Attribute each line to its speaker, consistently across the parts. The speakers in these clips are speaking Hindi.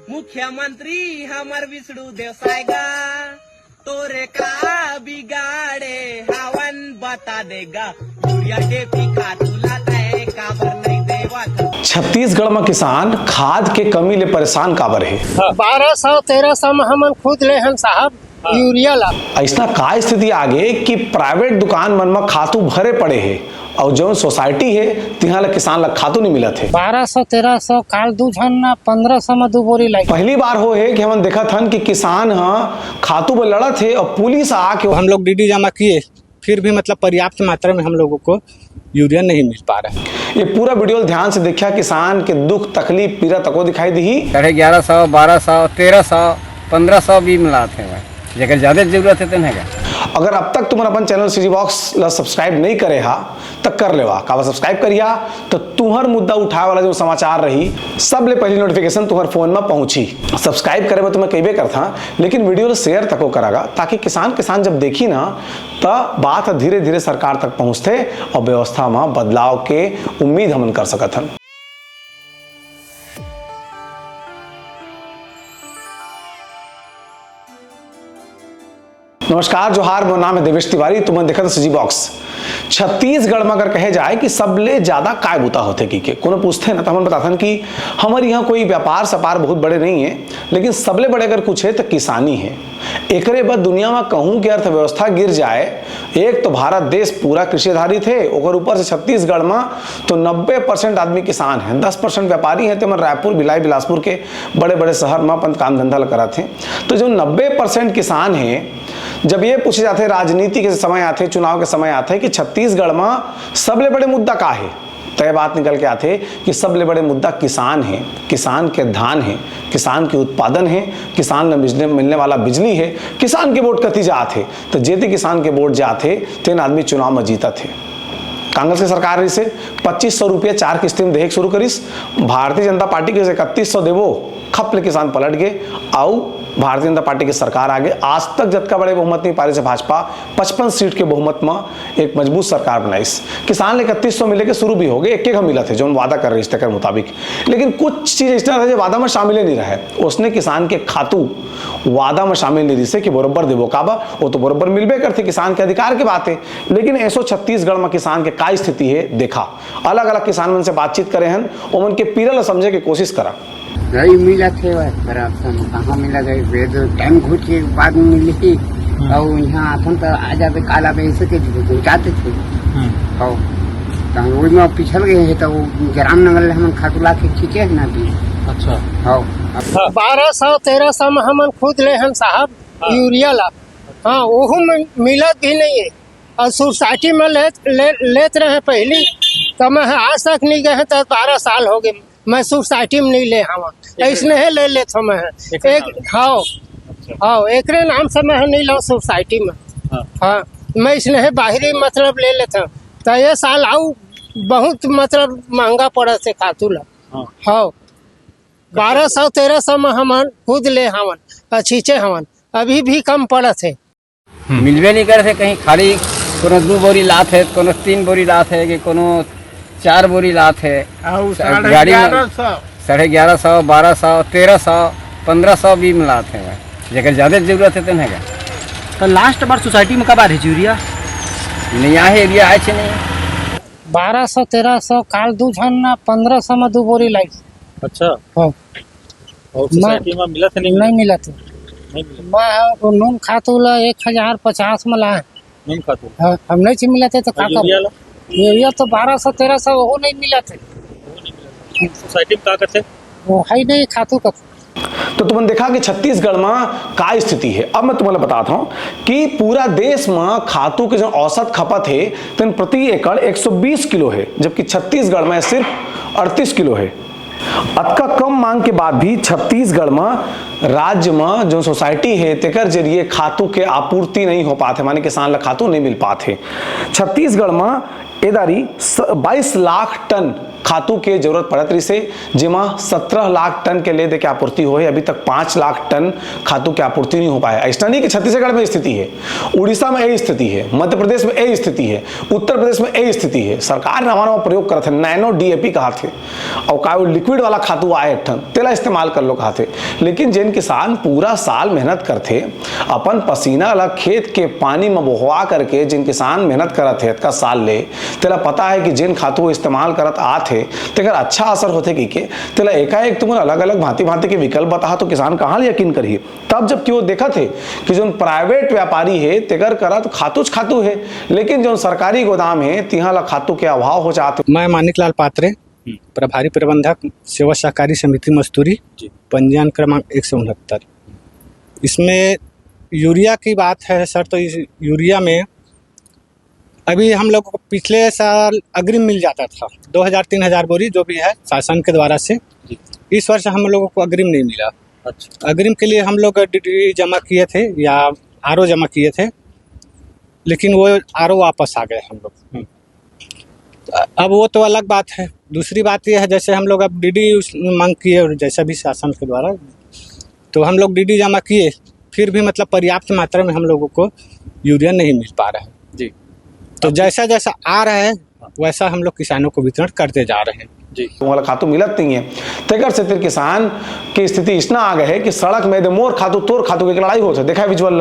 Speaker 1: मुख्यमंत्री हमर विष्णु देसाईगा तोरे का बिगाड़े हवन बता देगा यूरिया डेपी खातूला तय काबर नहीं देवा।
Speaker 2: छत्तीसगढ़ में किसान खाद के कमी ले परेशान काबर है।
Speaker 3: 1200-1300 में हमन खुद ले हन साहब यूरिया ला।
Speaker 2: ऐसा का स्थिति आगे कि प्राइवेट दुकान मन में खातू भरे पड़े है और जो सोसाइटी है तिहा ला किसान ला खातू नहीं मिलत है।
Speaker 3: 1200-1300 काल दू झन 1500 में 2 बोरी लाई।
Speaker 2: पहली बार हो है कि हम देखा था कि किसान खातू में लड़त है और पुलिस आके
Speaker 4: हम लोग डीडी जमा किए फिर भी मतलब पर्याप्त मात्रा में हम लोगों को यूरिया नहीं मिल पा रहा है।
Speaker 2: ये पूरा वीडियो ध्यान से देखा किसान के दुख तकलीफ पीड़ा तको दिखाई दी।
Speaker 5: 1150, 1200, 1300, 1500 भी मिलाते हैं भाई जेकर ज्यादा जरूरत है तेन है।
Speaker 2: अगर अब तक तुम्हारा अपन चैनल सीजी बॉक्स ला सब्सक्राइब नहीं करे हा तो कर लेवा कावा सब्सक्राइब करिया तो तुम्हार मुद्दा उठाए वाला जो समाचार रही सब ले पहली नोटिफिकेशन तुम्हारे फोन में पहुंची। सब्सक्राइब करे तो मैं कई करता लेकिन वीडियो शेयर तको करागा ताकि किसान जब देखी ना तो बात धीरे धीरे सरकार तक पहुंचते और व्यवस्था में बदलाव के उम्मीद हमन कर सकत हन। नमस्कार जोहार, मेरा नाम है देवेश तिवारी। तुम देखा सीजी बॉक्स। छत्तीसगढ़ में अगर कहे जाए कि सबले ज्यादा काय बुता होते की के कोनो पूछते ना तो हम बताते कि हमारे यहाँ कोई व्यापार सपार बहुत बड़े नहीं है लेकिन सबले बड़े अगर कुछ है तो किसानी है। एकरे बाद दुनिया में कहूँ कि अर्थव्यवस्था गिर जाए, एक तो भारत देश पूरा कृषि आधारित है और ऊपर से छत्तीसगढ़ में तो 90% आदमी किसान है, 10% व्यापारी है। तो रायपुर भिलाई बिलासपुर के बड़े बड़े शहर में अपन काम धंधा करा थे। तो जो 90% किसान है, जब ये पूछे जाते राजनीति के समय आते चुनाव के समय आते कि छत्तीसगढ़ में सबले बड़े मुद्दा का है, तय बात निकल के आते कि सबले बड़े मुद्दा किसान है, किसान के धान है, किसान के उत्पादन है, किसान ने मिलने वाला बिजली है, किसान के वोट कती जाते तो जेते किसान के वोट जाते तेन आदमी चुनाव में जीता थे। कांग्रेस की सरकार से 2500 रुपये 4 किस्ती में देख शुरू करिस। भारतीय जनता पार्टी के 3100 देवो खपले किसान पलट गए आओ भारतीय जनता पार्टी की सरकार आगे आज तक जतका बड़े बहुमत नहीं पारी से भाजपा 55 सीट के बहुमत में एक मजबूत सरकार बनाई। किसान ले 3100 मिले के शुरू भी हो गए, एक मिला थे जो वादा कर रहे के मुताबिक, लेकिन कुछ चीज इस तरह से वादा में शामिल नहीं रहा है। उसने किसान के खातू वादा में शामिल नहीं रही कि बरोबर देवो काबा वो तो बरोबर मिलबे करते, किसान के अधिकार की बात है। लेकिन ऐसो छत्तीसगढ़ में किसान के का स्थिति है देखा, अलग अलग किसान मन से बातचीत करे हैं और उनके पीड़ा समझे की कोशिश करा।
Speaker 5: नहीं मिला थे खराब कहाँ मिला गए टाइम घुट के बाद में मिली और यहाँ आथन तो आ जाते काला पे ऐसे के जाते थे और वही में पिछल गए हैं तो ग्राम नगर हम खातुला के खींचे है ना भी।
Speaker 4: अच्छा
Speaker 5: हाँ
Speaker 3: 1200-1300 में हमन खुद ले हन साहब यूरिया ला। हाँ वो में मिलत भी नहीं है और सोसाइटी में लेते रहे पहली तो मैं आज तक नहीं गए तो 12 साल हो गए मैं सोसाइटी में नहीं ले हवा इसने है ले लेता मैं एक हाँ एकरे नाम से मैं नहीं लो सोसाइटी में। हाँ मैं इसने है बाहरी मतलब ले लेता तो ये साल आऊ बहुत मतलब महंगा पड़ा से खातू ला। हाँ 1200-1300 में हमन खुद ले हवन छींचे हवन अभी भी कम पड़ा थे।
Speaker 5: मिलवे नहीं करे थे कहीं खाली कोनो 2 बोरी लात है, कोनो 3 बोरी लात है कि कोनो 4 बोरी लात है। गाड़ी में 1150, 1200, 1300, 1500 भी मिलाते हैं भाई जेकर ज्यादा जरूरत है तेन है।
Speaker 4: तो लास्ट बार सोसाइटी में कब आ रही यूरिया
Speaker 5: नहीं आए एरिया आए नहीं
Speaker 3: 1200-1300 काल दू झन 1500 में 2 बोरी लाई।
Speaker 4: अच्छा
Speaker 3: हाँ
Speaker 4: और सोसाइटी में मिला थे
Speaker 3: नहीं मिला थे मैं नून खातू ला 1050 में ला
Speaker 4: नहीं खातू
Speaker 3: हम नहीं मिला थे तो यूरिया तो 1200-1300 वो नहीं मिला थे।
Speaker 4: सोसाइटी में क्या करते
Speaker 3: वो है नहीं खातू का।
Speaker 2: तो तुमने देखा कि छत्तीसगढ़ में का स्थिति है। अब मैं तुम्हें बताता हूं कि पूरा देश में खातू के जो औसत खपत है तो प्रति एकड़ 120 किलो है जबकि छत्तीसगढ़ में सिर्फ 38 किलो है। अतका कम मांग के बाद भी छत्तीसगढ़ में राज्य में जो सोसाइटी है तेकर जरिए खातू के आपूर्ति नहीं हो पाते, माने किसान ला खातू नहीं मिल पाते। छत्तीसगढ़ में एदारी 22 लाख टन खातू के जरूरत पड़त रही से, जिमा 17 लाख टन के ले दे के आपूर्ति हो है। अभी तक 5 लाख टन खातू की आपूर्ति नहीं हो पाया। ऐसा नहीं कि छत्तीसगढ़ में स्थिति है, उड़ीसा में यही स्थिति है, मध्य प्रदेश में यही स्थिति है, उत्तर प्रदेश में यही स्थिति है। सरकार नवा प्रयोग करते हैं, नैनो डीएपी कहा थे और का लिक्विड वाला खातू आए ठन तेला इस्तेमाल कर लो कहा थे। लेकिन जिन किसान पूरा साल मेहनत करते, अपन पसीना अलग खेत के पानी में बहवा करके जिन किसान मेहनत करत है का साल ले, तेला पता है कि जिन खातू इस्तेमाल करत आते तेकर अच्छा असर होते कि के तेला एकाएक तुम अलग अलग भांति भांति के विकल्प बता तो किसान कहाँ यकीन करिए। तब जब क्यों देखा थे कि जो प्राइवेट व्यापारी है तेकर करत खातू है, लेकिन जो सरकारी गोदाम है तिहाँ ला खातू के अभाव हो जाते।
Speaker 4: मैं मानिकलाल पात्रे, प्रभारी प्रबंधक सेवा सहकारी समिति मस्तूरी, पंजीयन क्रमांक 169। इसमें यूरिया की बात है सर, तो इस यूरिया में अभी हम लोग को पिछले साल अग्रिम मिल जाता था 2000-3000 बोरी जो भी है शासन के द्वारा से। इस वर्ष हम लोगों को अग्रिम नहीं मिला। अच्छा। अग्रिम के लिए हम लोग डीडी जमा किए थे या आरओ जमा किए थे, लेकिन वो आरओ वापस आ गए हम लोग। अब वो तो अलग बात है। दूसरी बात ये है, जैसे हम लोग अब डीडी मांग किए और जैसा भी शासन के द्वारा, तो हम लोग डीडी जमा किए, फिर भी मतलब पर्याप्त मात्रा में हम लोगों को यूरिया नहीं मिल पा रहा है जी। तो जैसा जैसा आ रहा है वैसा हम लोग किसानों को वितरण करते जा रहे हैं जी।
Speaker 2: वाला खातू मिलत नहीं है, तेकर से फिर किसान की स्थिति इतना आ गए है कि सड़क में मोर खातू तोर खातू की लड़ाई होती है। देखा विजुअल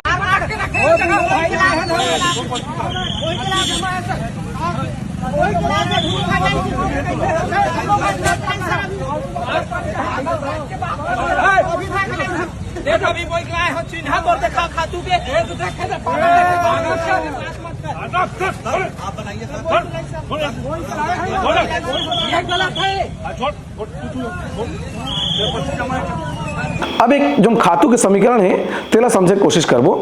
Speaker 2: अब एक जो खातू के समीकरण है तेला समझे कोशिश करबो।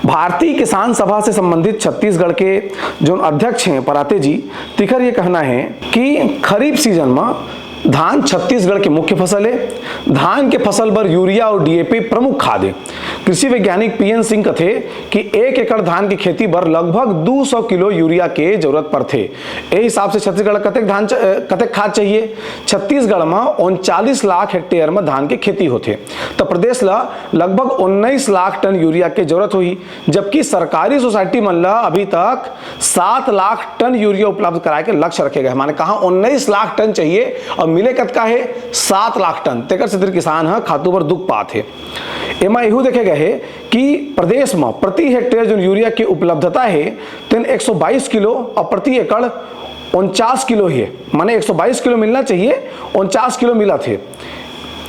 Speaker 2: भारतीय किसान सभा से संबंधित छत्तीसगढ़ के जो अध्यक्ष हैं पराते जी, तिखर ये कहना है कि खरीफ सीजन में धान छत्तीसगढ़ की मुख्य फसल है। धान के फसल पर यूरिया और डीएपी प्रमुख खाद है। कृषि वैज्ञानिक पीएन सिंह कथे कि 1 एकड़ धान की खेती पर लगभग 200 किलो यूरिया के जरूरत पड़ते। यही हिसाब से छत्तीसगढ़ कतेक खाद चाहिए। छत्तीसगढ़ में 39 लाख हेक्टेयर में धान की खेती होते, तो प्रदेश ला लगभग 19 लाख टन यूरिया की जरूरत हुई, जबकि सरकारी सोसाइटी मन ला अभी तक 7 लाख टन यूरिया उपलब्ध कराए के लक्ष्य रखे गए। माने कहा 19 लाख टन चाहिए और मिले कतका है 7 लाख टन। तेकर से किसान है खातू पर दुख पात है। एमा यहू देखे गए है कि प्रदेश में प्रति हेक्टेयर जो यूरिया की उपलब्धता है तेन 122 किलो और प्रति एकड़ 49 किलो है। माने 122 किलो मिलना चाहिए, 49 किलो मिला थे।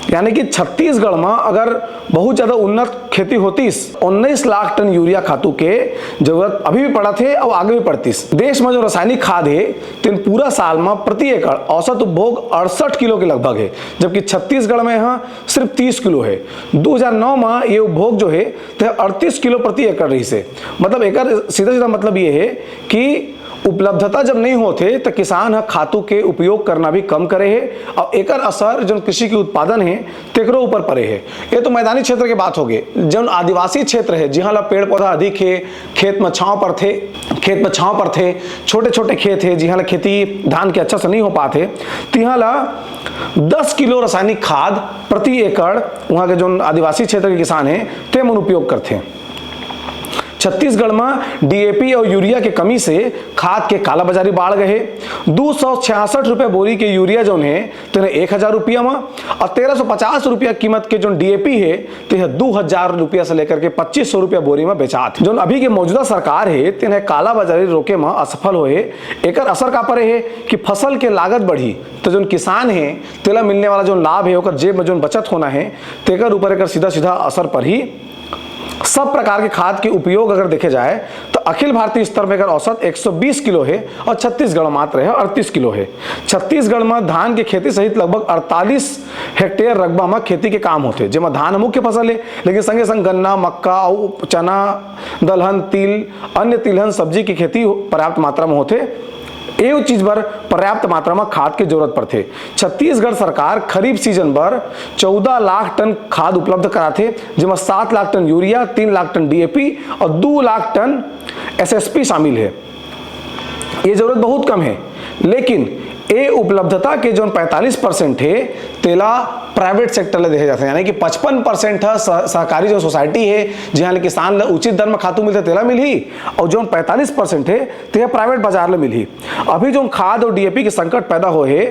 Speaker 2: यानी कि छत्तीसगढ़ में अगर बहुत ज्यादा उन्नत खेती होती 19 लाख टन यूरिया खातू के जरूरत अभी भी पड़ा थे और आगे भी पड़ती। देश में जो रासायनिक खाद है तीन पूरा साल में प्रति एकड़ औसत उपभोग 68 किलो के लगभग है, जबकि छत्तीसगढ़ में यहाँ सिर्फ 30 किलो है। 2009 में ये उपभोग जो है तो 38 किलो प्रति एकड़ रही से। मतलब एक सीधा सीधा मतलब ये है कि उपलब्धता जब नहीं होते तो किसान खातू के उपयोग करना भी कम करे है और एक असर जो कृषि के उत्पादन है तेकरो ऊपर पड़े है। ये तो मैदानी क्षेत्र की बात हो गई। जो आदिवासी क्षेत्र है जहाँ पेड़ पौधा अधिक है, खेत में छांव पर थे, छोटे छोटे खेत है जहाँ खेती धान के अच्छा से नहीं हो पाते, तिहाँ 10 किलो रासायनिक खाद प्रति एकड़ वहाँ के जो आदिवासी क्षेत्र के किसान है ते मन उपयोग करते हैं। छत्तीसगढ़ में डीएपी और यूरिया की कमी से खाद के कालाबाजारी बढ़ गए। 266 रुपये बोरी के यूरिया जो है तो 1000 रुपया में और 1350 रुपया कीमत के जो डीएपी है तो 2000 रुपया से लेकर के 2500 रुपया बोरी में बेचात। जो अभी के मौजूदा सरकार है तो कालाबाजारी रोके में असफल हुए। एक असर का पड़े है कि फसल के लागत बढ़ी तो जो किसान है तेला मिलने वाला जो लाभ है और जेब में जो बचत होना है तेकर ऊपर एक सीधा सीधा असर पर ही। सब प्रकार के खाद के उपयोग अगर देखे जाए तो अखिल भारतीय स्तर में अगर औसत 120 किलो है और छत्तीसगढ़ मात्र है 38 किलो है। छत्तीसगढ़ में धान की खेती सहित लगभग 48 हेक्टेयर रकबा में खेती के काम होते, जिसमें धान मुख्य फसल है, लेकिन संगे संग गन्ना, मक्का, चना, दलहन, तिल, अन्य तिलहन सब्जी की खेती पर्याप्त मात्रा में होते। एवं चीज पर पर्याप्त मात्रा में खाद की जरूरत पड़ते। छत्तीसगढ़ सरकार खरीफ सीजन पर 14 लाख टन खाद उपलब्ध कराते, जिसमें 7 lakh ton urea, 3 lakh ton DAP और 2 लाख टन एसएसपी शामिल है। ये जरूरत बहुत कम है, लेकिन ए उपलब्धता के जो 45% है तेला प्राइवेट सेक्टर ले देखे जाते हैं, यानी कि 55% है सहकारी जो सोसाइटी है जहाँ किसान उचित दर में खातू मिलते तेला मिली, और जो 45% है ते प्राइवेट बाजार में मिली। अभी जो खाद और डीएपी के संकट पैदा हो है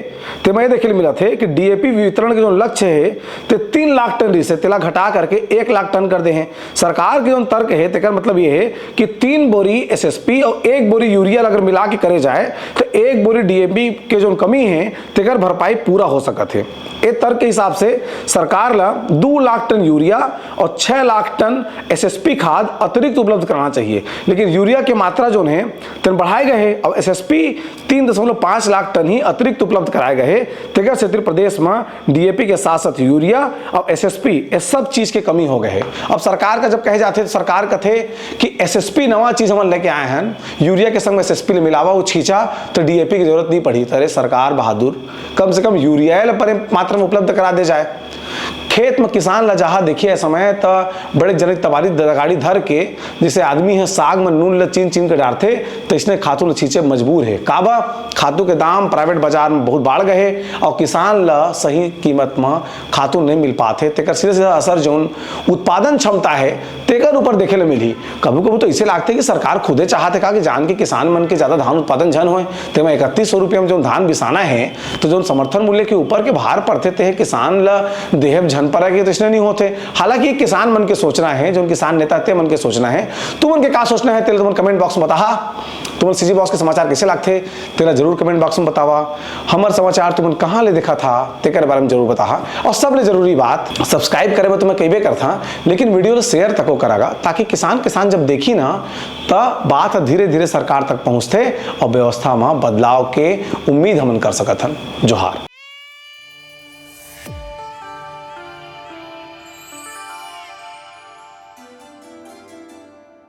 Speaker 2: ते मैं देखे मिला थे कि डीएपी वितरण के जो लक्ष्य है ते 3 लाख टन से तेला घटा करके 1 लाख टन कर दे हैं। सरकार के जो तर्क है तेकर मतलब ये है कि 3 बोरी एसएसपी और 1 बोरी यूरिया अगर मिला के करे जाए तो 1 बोरी डीएपी के जो कमी है तेकर भरपाई पूरा हो सकत है। इस तर्क के हिसाब से सरकार ला 2 लाख टन यूरिया और 6 लाख टन एसएसपी खाद अतिरिक्त उपलब्ध कराना चाहिए, लेकिन यूरिया की मात्रा जो है तेन बढ़ाए गए हैं और एसएसपी 3.5 लाख टन ही अतिरिक्त उपलब्ध कराए गए हैं। तेकर क्षेत्र प्रदेश में डीएपी के साथ साथ यूरिया और एसएसपी ये सब चीज के कमी हो गए है। अब सरकार का जब कहे जाते तो सरकार कहते कि एसएसपी नवा चीज हम लेके आए हैं, यूरिया के संग एसएसपी मिलावा वो छींचा तो डीएपी की जरूरत नहीं पड़ी। अरे सरकार बहादुर, कम से कम यूरिया मात्रा में उपलब्ध करा दे जाए। खेत में किसान ला जहाँ देखिए समय तो बड़े जनिक तबारी गाड़ी धर के जैसे आदमी है साग में नून ल चीन चीन के डालते तो इसने खातू ल छींचे मजबूर है। काबा खातू के दाम प्राइवेट बाजार में बहुत बढ़ गए और किसान ला सही कीमत में खातू नहीं मिल पाते, तेकर सीधे सीधा असर जो उत्पादन क्षमता है तेकर ऊपर देखे ले मिली। कभी कभी तो इसे लगते कि सरकार खुदे चाहते का कि जान के किसान मन के ज्यादा धान उत्पादन जन हो, तो मैं 3100 रुपये में जो धान बिसाना है तो जो समर्थन मूल्य के ऊपर के भार पड़ते थे किसान ला देहब झन पर तो इसने नहीं होते। हालांकि किसान मन के सोचना है, जो किसान नेता थे मन के सोचना है, तुमन के का सोचना है तेरे तुमन कमेंट बॉक्स में बता। तुमन सीजी बॉक्स के समाचार कैसे लगते तेरा जरूर कमेंट बॉक्स में बतावा। हमार समाचार तुमन कहाँ ले देखा था तेकर बारे में जरूर बता। और सबले जरूरी बात सब्सक्राइब करे में तुम्हें कई करता, लेकिन वीडियो शेयर तक करागा ताकि किसान जब देखी ना तो बात धीरे धीरे सरकार तक पहुंचते और व्यवस्था में बदलाव के उम्मीद हमन कर सकत हन। जोहार।